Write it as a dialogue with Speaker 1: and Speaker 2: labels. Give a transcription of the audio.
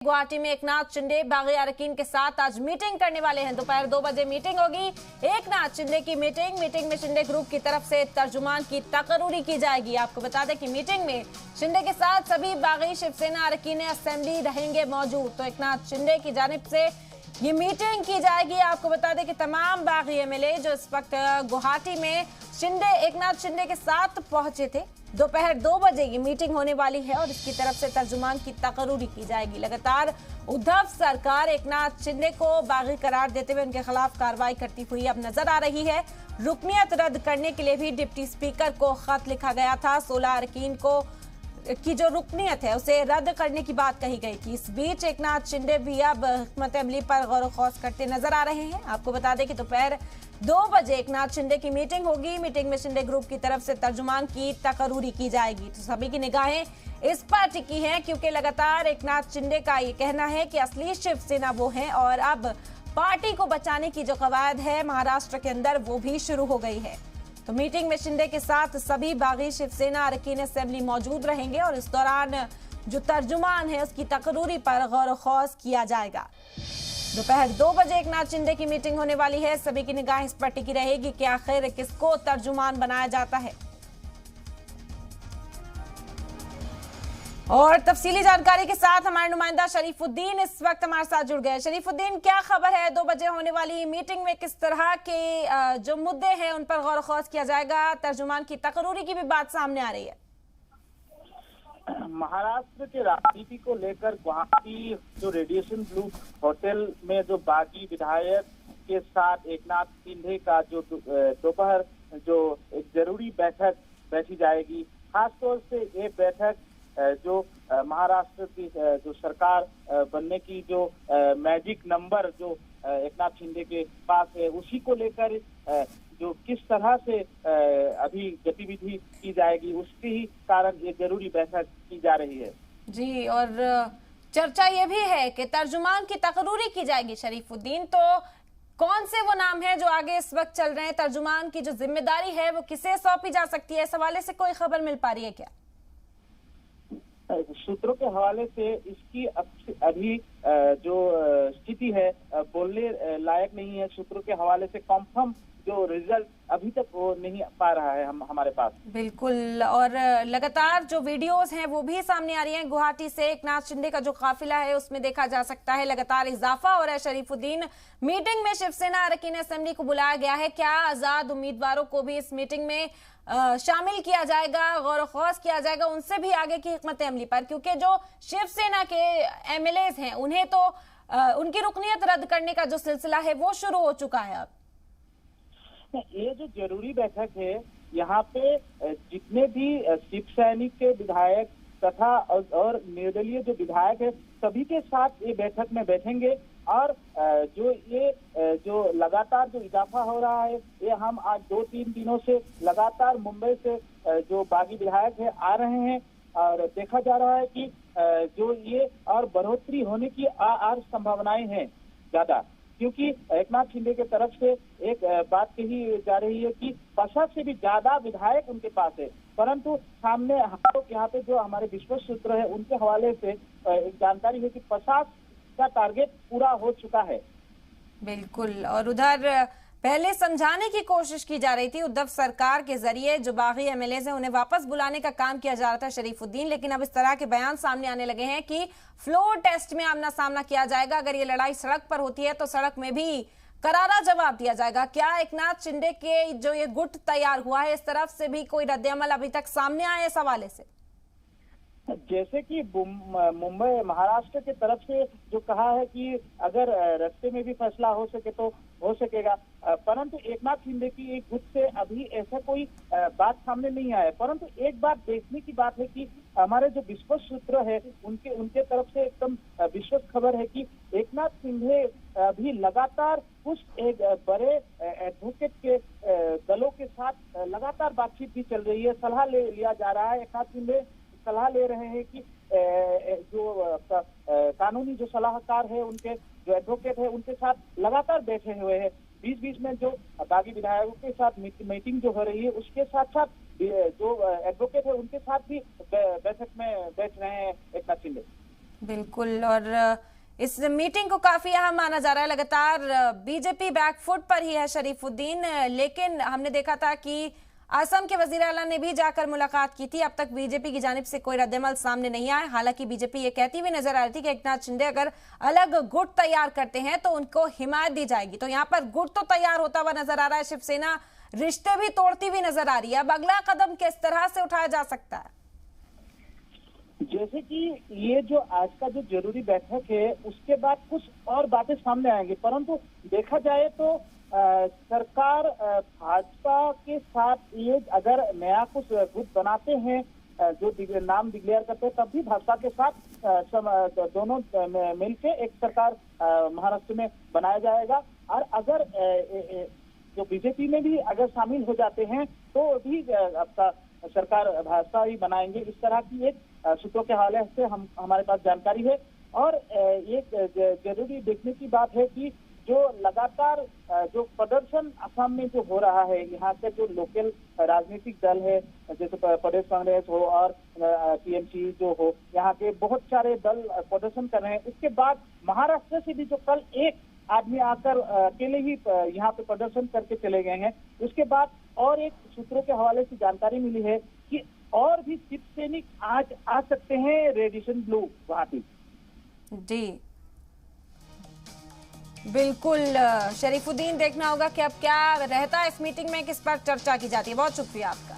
Speaker 1: गुवाहाटी में एकनाथ शिंदे बागी अरकान के साथ आज मीटिंग करने वाले हैं। दोपहर 2 बजे मीटिंग होगी। एकनाथ शिंदे की मीटिंग में शिंदे ग्रुप की तरफ से तर्जुमान की तकरूरी की जाएगी। आपको बता दें कि मीटिंग में शिंदे के साथ सभी बागी शिवसेना अरकान असेंबली रहेंगे मौजूद। तो एकनाथ शिंदे की जानिब से ये मीटिंग की जाएगी। आपको बता दें कि तमाम बागी एमएलए जो इस वक्त गुवाहाटी में एकनाथ शिंदे के साथ पहुंचे थे, दोपहर 2 बजे ये मीटिंग होने वाली है और इसकी तरफ से तर्जुमान की तकरूरी की जाएगी। लगातार उद्धव सरकार एकनाथ शिंदे को बागी करार देते हुए उनके खिलाफ कार्रवाई करती हुई अब नजर आ रही है। रुकनियत रद्द करने के लिए भी डिप्टी स्पीकर को खत लिखा गया था। 16 अरकान की जो रुकनियत है उसे रद्द करने की बात कही गई थी। इस बीच एकनाथ शिंदे भी अब हिकमत अमली पर गौर खौस करते नजर आ रहे हैं। आपको बता दें कि दोपहर 2 बजे एकनाथ शिंदे की मीटिंग होगी। मीटिंग में शिंदे ग्रुप की तरफ से तर्जुमान की तकरूरी की जाएगी। तो सभी की निगाहें इस पर टिकी हैं क्योंकि लगातार एकनाथ शिंदे का ये कहना है कि असली शिवसेना वो है और अब पार्टी को बचाने की जो कवायद है महाराष्ट्र के अंदर वो भी शुरू हो गई है। तो मीटिंग में शिंदे के साथ सभी बागी शिवसेना अरकान असेंबली मौजूद रहेंगे और इस दौरान जो तर्जुमान है उसकी तकरूरी पर गौर खौस किया जाएगा। दोपहर 2 बजे एकनाथ शिंदे की मीटिंग होने वाली है। सभी की निगाह इस पर टिकी रहेगी कि आखिर किसको तर्जुमान बनाया जाता है। और तफसीली जानकारी के साथ हमारे नुमाइंदा शरीफुद्दीन इस वक्त हमारे साथ जुड़ गए। शरीफुद्दीन, क्या खबर है? 2 बजे होने वाली मीटिंग में किस तरह के जो मुद्दे हैं उन पर गौर खौस किया जाएगा? तर्जुमान की तकरूरी की भी बात सामने आ रही है।
Speaker 2: महाराष्ट्र के राजनीति को लेकर गुवाहाटी जो रेडिएशन ब्लू होटल में जो बागी विधायक के साथ एकनाथ शिंदे का जो दोपहर जो एक जरूरी बैठक बैठी जाएगी। खासतौर से ये बैठक जो महाराष्ट्र की जो सरकार बनने की जो मैजिक नंबर जो एकनाथ शिंदे के पास है उसी को लेकर जो किस तरह से अभी गतिविधि की जाएगी उसके ही कारण ये जरूरी बैठक की जा रही है।
Speaker 1: जी, और चर्चा ये भी है कि तर्जुमान की तकरूरी की जाएगी। शरीफुद्दीन, तो कौन से वो नाम है जो आगे इस वक्त चल रहे हैं? तर्जुमान की जो जिम्मेदारी है वो किसे सौंपी जा सकती है? इस हवाले से कोई खबर मिल पा रही है क्या?
Speaker 2: सूत्रों के हवाले से इसकी अभी जो स्थिति है बोलने लायक नहीं है। सूत्रों के हवाले से कंफर्म जो रिजल्ट अभी तक वो नहीं पा रहा है हमारे पास।
Speaker 1: बिल्कुल, और लगातार जो वीडियोस हैं वो भी सामने आ रही हैं। गुवाहाटी से एकनाथ शिंदे का जो काफिला है उसमें देखा जा सकता है लगातार इजाफा हो रहा है। शरीफुद्दीन, मीटिंग में शिवसेना अरकान असेंबली को बुलाया गया है। क्या आजाद उम्मीदवारों को भी इस मीटिंग में शामिल किया जाएगा, गौर खौस किया जाएगा उनसे भी आगे की हिकमत अमली पर? क्योंकि जो शिवसेना के एमएलए हैं उन्हें तो उनकी रुकनियत रद्द करने का जो सिलसिला है वो शुरू हो चुका है। अब
Speaker 2: ये जो जरूरी बैठक है यहाँ पे जितने भी शिव सैनिक के विधायक तथा और निर्दलीय जो विधायक है सभी के साथ ये बैठक में बैठेंगे और जो ये जो लगातार जो इजाफा हो रहा है ये हम आज 2-3 दिनों से लगातार मुंबई से जो बागी विधायक है आ रहे हैं और देखा जा रहा है कि जो ये और बढ़ोतरी होने की और संभावनाएं हैं ज्यादा, क्योंकि एकनाथ शिंदे के तरफ से एक बात कही जा रही है कि 50 से भी ज्यादा विधायक उनके पास है। परंतु सामने हम लोग यहाँ पे जो हमारे विश्वस्त सूत्र है उनके हवाले से एक जानकारी है कि 50 का टारगेट पूरा हो चुका है।
Speaker 1: बिल्कुल, और उधर पहले समझाने की कोशिश की जा रही थी उद्धव सरकार के जरिए जो बागी एमएलए हैं उन्हें वापस बुलाने का काम किया जा रहा था शरीफुद्दीन, लेकिन अब इस तरह के बयान सामने आने लगे हैं कि फ्लोर टेस्ट में आमना सामना किया जाएगा। अगर ये लड़ाई सड़क पर होती है तो सड़क में भी करारा जवाब दिया जाएगा। क्या एकनाथ शिंदे के जो ये गुट तैयार हुआ है इस तरफ से भी कोई रद्द-ए-अमल अभी तक सामने आया इस हवाले से?
Speaker 2: जैसे कि मुंबई महाराष्ट्र के तरफ से जो कहा है कि अगर रास्ते में भी फैसला हो सके तो हो सकेगा, परंतु एकनाथ शिंदे की एक गुट से अभी ऐसा कोई बात सामने नहीं आया। परंतु एक बात देखने की बात है कि हमारे जो विश्वस्त सूत्र है उनके तरफ से एकदम विश्वस्त खबर है कि एकनाथ शिंदे अभी लगातार कुछ एक बड़े एडवोकेट के दलों के साथ लगातार बातचीत भी चल रही है। सलाह लिया जा रहा है। एकनाथ शिंदे सलाह ले रहे हैं कि जो कानूनी जो सलाहकार है उनके जो एडवोकेट है उनके साथ लगातार बैठे हुए हैं। बीच में जो बागी विधायकों के साथ मीटिंग जो हो रही है उसके साथ साथ जो एडवोकेट है उनके साथ भी बैठक में बैठ रहे हैं एकनाथ शिंदे।
Speaker 1: बिल्कुल। और इस मीटिंग को काफी अहम माना जा रहा है। लगातार बीजेपी बैकफुट पर ही है शरीफुद्दीन, लेकिन हमने देखा था कि असम के वजीर आला ने भी जाकर मुलाकात की थी। अब तक बीजेपी की जानिब से कोई रद्दमल सामने नहीं आया। हालांकि बीजेपी ये कहती हुई नजर आ रही थी कि एकनाथ शिंदे अगर अलग गुट तैयार करते हैं तो उनको हिमायत दी जाएगी। तो यहाँ पर गुट तो तैयार होता हुआ नजर आ रहा है, शिवसेना रिश्ते भी तोड़ती हुई नजर आ रही है। अब अगला कदम किस तरह से उठाया जा सकता है?
Speaker 2: जैसे कि ये जो आज का जो जरूरी बैठक है उसके बाद कुछ और बातें सामने आएंगी, परंतु देखा जाए तो सरकार भाजपा के साथ ये अगर नया कुछ गुट बनाते हैं, जो नाम डिक्लेयर करते हैं, तब भी भाजपा के साथ दोनों मिलके एक सरकार महाराष्ट्र में बनाया जाएगा। और अगर जो बीजेपी में भी अगर शामिल हो जाते हैं तो भी आपका सरकार भाजपा ही बनाएंगे। इस तरह की एक सूत्रों के हवाले से हमारे पास जानकारी है। और एक जरूरी देखने की बात है कि जो लगातार जो प्रदर्शन असम में जो हो रहा है, यहाँ के जो लोकल राजनीतिक दल है जैसे प्रदेश कांग्रेस हो और टीएमसी जो हो, यहाँ के बहुत सारे दल प्रदर्शन कर रहे हैं। उसके बाद महाराष्ट्र से भी जो कल एक आदमी आकर अकेले ही यहाँ पे प्रदर्शन करके चले गए हैं। उसके बाद और एक सूत्रों के हवाले से जानकारी मिली है कि और भी शिव सैनिक आज आ सकते हैं रेडिएशन ब्लू गुवाहाटी।
Speaker 1: जी बिल्कुल शरीफुद्दीन, देखना होगा कि अब क्या रहता है इस मीटिंग में, किस पर चर्चा की जाती है। बहुत शुक्रिया आपका।